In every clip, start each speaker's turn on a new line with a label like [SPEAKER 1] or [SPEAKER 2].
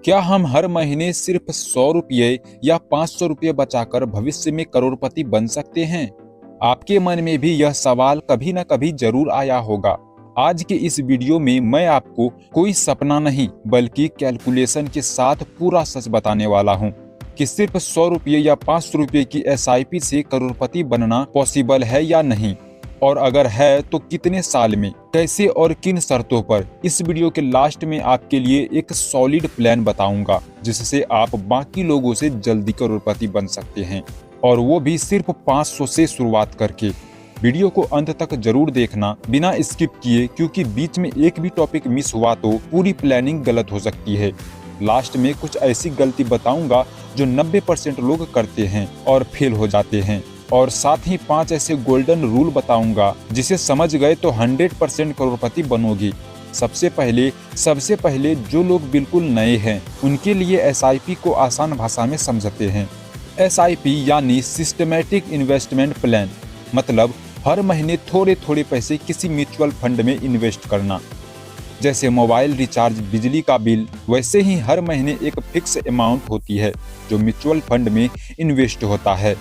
[SPEAKER 1] क्या हम हर महीने सिर्फ 100 रुपये या 500 रुपये बचाकर भविष्य में करोड़पति बन सकते हैं? आपके मन में भी यह सवाल कभी न कभी जरूर आया होगा। आज के इस वीडियो में मैं आपको कोई सपना नहीं बल्कि कैलकुलेशन के साथ पूरा सच बताने वाला हूँ कि सिर्फ 100 रुपये या 500 रुपये की SIP से करोड़पति बनना पॉसिबल है या नहीं, और अगर है तो कितने साल में, कैसे और किन शर्तों पर। इस वीडियो के लास्ट में आपके लिए एक सॉलिड प्लान बताऊंगा जिससे आप बाकी लोगों से जल्दी करोड़पति बन सकते हैं, और वो भी सिर्फ 500 से शुरुआत करके। वीडियो को अंत तक जरूर देखना बिना स्किप किए, क्योंकि बीच में एक भी टॉपिक मिस हुआ तो पूरी प्लानिंग गलत हो सकती है। लास्ट में कुछ ऐसी गलती बताऊंगा जो 90% लोग करते हैं और फेल हो जाते हैं, और साथ ही 5 ऐसे गोल्डन रूल बताऊंगा जिसे समझ गए तो 100% करोड़पति बनोगे। सबसे पहले जो लोग बिल्कुल नए हैं उनके लिए SIP को आसान भाषा में समझते हैं। SIP यानी सिस्टमैटिक इन्वेस्टमेंट प्लान, मतलब हर महीने थोड़े थोड़े पैसे किसी म्यूचुअल फंड में इन्वेस्ट करना। जैसे मोबाइल रिचार्ज, बिजली का बिल, वैसे ही हर महीने एक फिक्स अमाउंट होती है जो म्यूचुअल फंड में इन्वेस्ट होता है।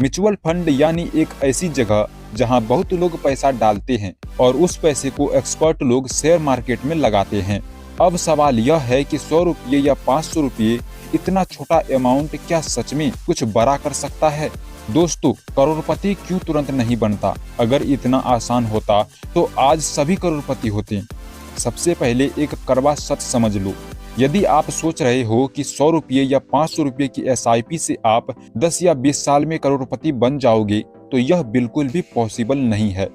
[SPEAKER 1] म्यूचुअल फंड यानी एक ऐसी जगह जहां बहुत लोग पैसा डालते हैं और उस पैसे को एक्सपर्ट लोग शेयर मार्केट में लगाते हैं। अब सवाल यह है कि 100 रुपये या 500 रुपये, इतना छोटा अमाउंट क्या सच में कुछ बड़ा कर सकता है? दोस्तों, करोड़पति क्यों तुरंत नहीं बनता? अगर इतना आसान होता तो आज सभी करोड़पति होते। सबसे पहले एक कड़वा सच समझ लो। यदि आप सोच रहे हो कि 100 रुपये या 500 रुपये की SIP से आप 10 या 20 साल में करोड़पति बन जाओगे, तो यह बिल्कुल भी पॉसिबल नहीं है।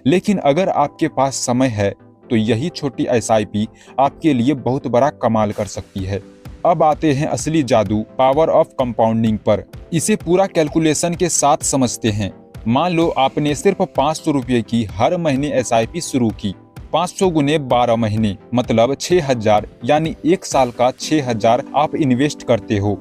[SPEAKER 1] लेकिन अगर आपके पास समय है तो यही छोटी SIP आपके लिए बहुत बड़ा कमाल कर सकती है। अब आते हैं असली जादू, पावर ऑफ कंपाउंडिंग पर। इसे पूरा कैलकुलेशन के साथ समझते हैं। मान लो आपने सिर्फ 500 रुपये की हर महीने SIP शुरू की। 500 गुने 12 महीने मतलब 6000, यानी एक साल का 6000 आप इन्वेस्ट करते हो,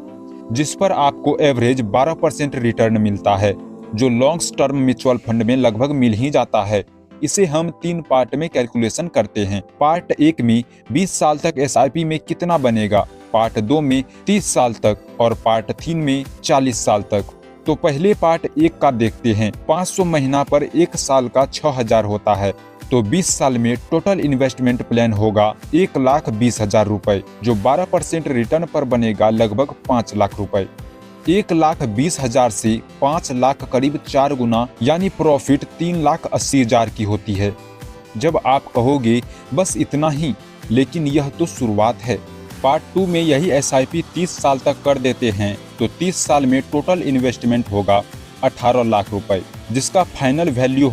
[SPEAKER 1] जिस पर आपको एवरेज 12% रिटर्न मिलता है, जो लॉन्ग टर्म म्यूचुअल फंड में लगभग मिल ही जाता है। इसे हम 3 पार्ट में कैलकुलेशन करते हैं। पार्ट 1 में 20 साल तक SIP में कितना बनेगा, पार्ट 2 में 30 साल तक, और पार्ट 3 में 40 साल तक। तो पहले पार्ट 1 का देखते हैं। 500 महीना पर एक साल का 6000 होता है, तो 20 साल में टोटल इन्वेस्टमेंट प्लान होगा 1,20,000 रुपए, जो 12% रिटर्न पर बनेगा लगभग 5 लाख रुपए। 1,20,000 से 5 लाख करीब 4 गुना, यानी प्रॉफिट 3,80,000 की होती है। जब आप कहोगे बस इतना ही, लेकिन यह तो शुरुआत है। पार्ट 2 में यही SIP 30 साल तक कर देते हैं, तो 30 साल में टोटल इन्वेस्टमेंट होगा 18 लाख रुपए, जिसका फाइनल वैल्यू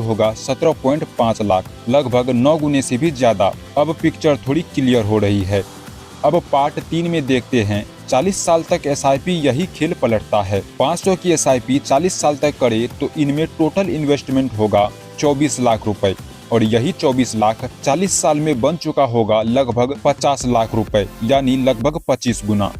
[SPEAKER 1] होगा 17.5 लाख, लगभग 9 गुने से भी ज्यादा। अब पिक्चर थोड़ी क्लियर हो रही है। अब पार्ट 3 में देखते हैं। 40 साल तक SIP यही खेल पलटता है। 500 की SIP 40 साल तक करे तो इनमें टोटल इन्वेस्टमेंट होगा 24 लाख रुपए, और यही 24 लाख 40 साल में बन चुका होगा लगभग 50 लाख रुपए, यानी लगभग 25 गुना।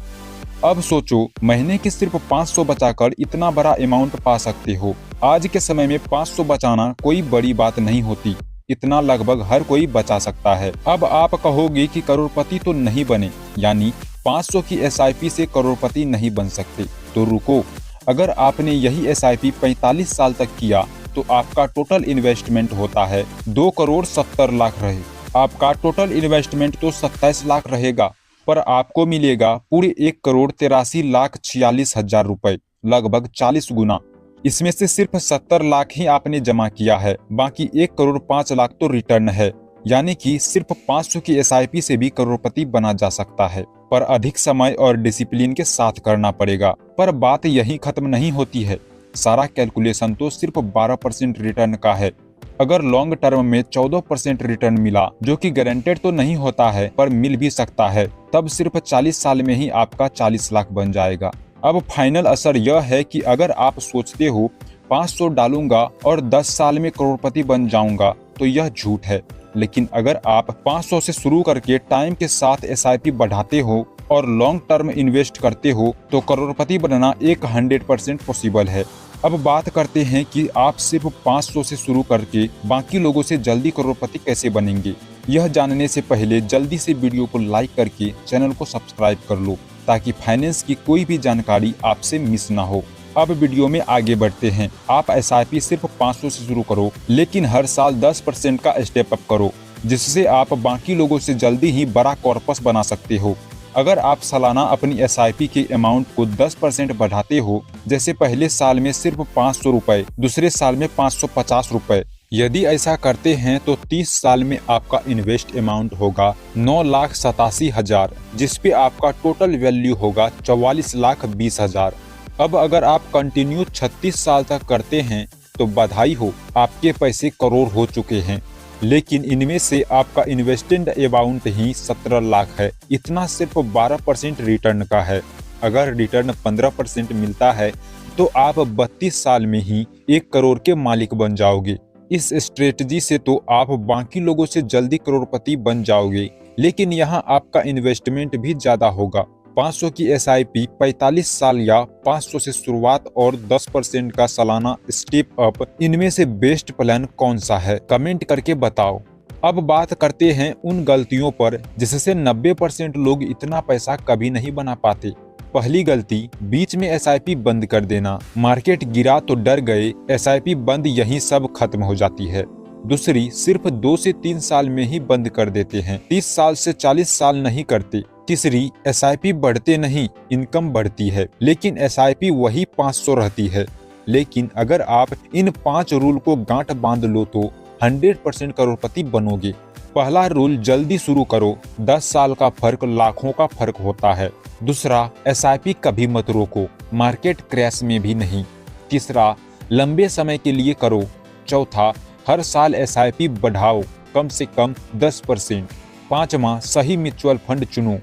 [SPEAKER 1] अब सोचो, महीने के सिर्फ 500 बचाकर इतना बड़ा अमाउंट पा सकते हो। आज के समय में 500 बचाना कोई बड़ी बात नहीं होती, इतना लगभग हर कोई बचा सकता है। अब आप कहोगे कि करोड़पति तो नहीं बने, यानी 500 की SIP से करोड़पति नहीं बन सकते। तो रुको, अगर आपने यही SIP 45 साल तक किया तो आपका टोटल इन्वेस्टमेंट होता है 2,70,00,000 रहे। आपका टोटल इन्वेस्टमेंट तो 27 लाख रहेगा, पर आपको मिलेगा पूरे 1,83,46,000 रुपए, लगभग 40 गुना। इसमें से सिर्फ 70 लाख ही आपने जमा किया है, बाकी 1,05,00,000 तो रिटर्न है। यानी कि सिर्फ 500 की SIP से भी करोड़पति बना जा सकता है, पर अधिक समय और डिसिप्लिन के साथ करना पड़ेगा। पर बात यही खत्म नहीं होती है। सारा कैलकुलेशन तो सिर्फ 12% रिटर्न का है। अगर लॉन्ग टर्म में 14% रिटर्न मिला, जो कि गारंटेड तो नहीं होता है पर मिल भी सकता है, तब सिर्फ 40 साल में ही आपका 40 लाख बन जाएगा। अब फाइनल असर यह है कि अगर आप सोचते हो 500 डालूंगा और 10 साल में करोड़पति बन जाऊंगा, तो यह झूठ है। लेकिन अगर आप 500 से शुरू करके टाइम के साथ SIP बढ़ाते हो और लॉन्ग टर्म इन्वेस्ट करते हो, तो करोड़पति बनना 100% पॉसिबल है। अब बात करते हैं कि आप सिर्फ 500 से शुरू करके बाकी लोगों से जल्दी करोड़पति कैसे बनेंगे। यह जानने से पहले जल्दी से वीडियो को लाइक करके चैनल को सब्सक्राइब कर लो ताकि फाइनेंस की कोई भी जानकारी आपसे मिस ना हो। अब वीडियो में आगे बढ़ते हैं। आप SIP सिर्फ 500 से शुरू करो, लेकिन हर साल 10% का स्टेप अप करो, जिससे आप बाकी लोगों से जल्दी ही बड़ा कॉर्पस बना सकते हो। अगर आप सालाना अपनी SIP के अमाउंट को 10% बढ़ाते हो, जैसे पहले साल में सिर्फ 500 रुपए, दूसरे साल में 550 रुपए, यदि ऐसा करते हैं तो 30 साल में आपका इन्वेस्ट अमाउंट होगा 9,87,000, जिसपे आपका टोटल वैल्यू होगा 44,20,000। अब अगर आप कंटिन्यू 36 साल तक करते हैं तो बधाई हो, आपके पैसे करोड़ हो चुके हैं। लेकिन इनमें से आपका इन्वेस्टेड अमाउंट ही 17 लाख है। इतना सिर्फ 12% रिटर्न का है। अगर रिटर्न 15% मिलता है तो आप 32 साल में ही 1 करोड़ के मालिक बन जाओगे। इस स्ट्रेटजी से तो आप बाकी लोगों से जल्दी करोड़पति बन जाओगे, लेकिन यहाँ आपका इन्वेस्टमेंट भी ज्यादा होगा। 500 की SIP 45 साल या 500 से शुरुआत और 10% का सालाना स्टेप अप, इनमें से बेस्ट प्लान कौन सा है? कमेंट करके बताओ। अब बात करते हैं उन गलतियों पर जिससे 90% लोग इतना पैसा कभी नहीं बना पाते। पहली गलती, बीच में SIP बंद कर देना। मार्केट गिरा तो डर गए, SIP बंद, यहीं सब खत्म हो जाती है। दूसरी, सिर्फ 2 से 3 साल में ही बंद कर देते हैं, 30 साल से 40 साल नहीं करते। तीसरी, SIP बढ़ते नहीं, इनकम बढ़ती है, लेकिन SIP वही 500 रहती है। लेकिन अगर आप इन 5 रूल को गांठ बांध लो तो 100% करोड़पति बनोगे। पहला रूल, जल्दी शुरू करो, 10 साल का फर्क लाखों का फर्क होता है। दूसरा, SIP कभी मत रोको, मार्केट क्रैश में भी नहीं। तीसरा, लंबे समय के लिए करो। चौथा, हर साल SIP बढ़ाओ, कम से कम 10%। पांचवा, सही म्यूचुअल फंड चुनो।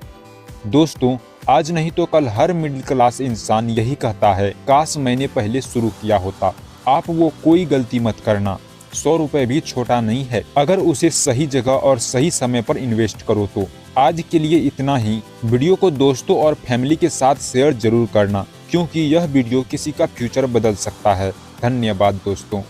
[SPEAKER 1] दोस्तों, आज नहीं तो कल हर मिडिल क्लास इंसान यही कहता है, काश मैंने पहले शुरू किया होता। आप वो कोई गलती मत करना। 100 रुपए भी छोटा नहीं है अगर उसे सही जगह और सही समय पर इन्वेस्ट करो तो। आज के लिए इतना ही। वीडियो को दोस्तों और फैमिली के साथ शेयर जरूर करना, क्योंकि यह वीडियो किसी का फ्यूचर बदल सकता है। धन्यवाद दोस्तों।